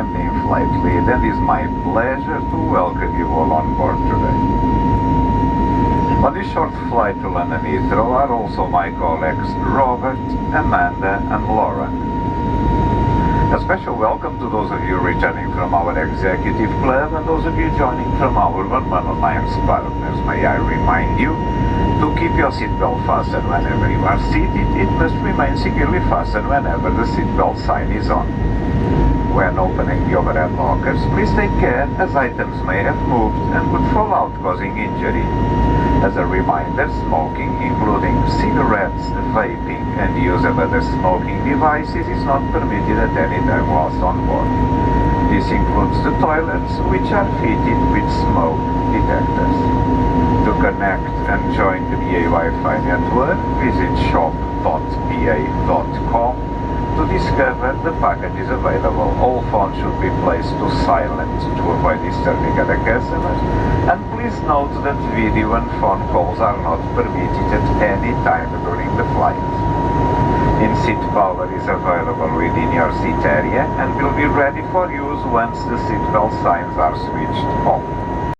I'm the flight lead, and it's my pleasure to welcome you all on board today. On this short flight to London Heathrow are also my colleagues Robert, Amanda and Lauren. A special welcome to those of you returning from our executive club and those of you joining from our 1 Alliance partners. May I remind you to keep your seatbelt fastened whenever you are seated. It must remain securely fastened whenever the seatbelt sign is on. When opening the overhead lockers, please take care as items may have moved and could fall out causing injury. As a reminder, smoking, including cigarettes, vaping and use of other smoking devices is not permitted at any time whilst on board. This includes the toilets, which are fitted with smoke detectors. To connect and join the BA Wi-Fi network, visit shop.ba.com. To discover the packages available, all phones should be placed to silent to avoid disturbing other customers, and please note that video and phone calls are not permitted at any time during the flight. In-seat power is available within your seat area and will be ready for use once the seatbelt signs are switched off.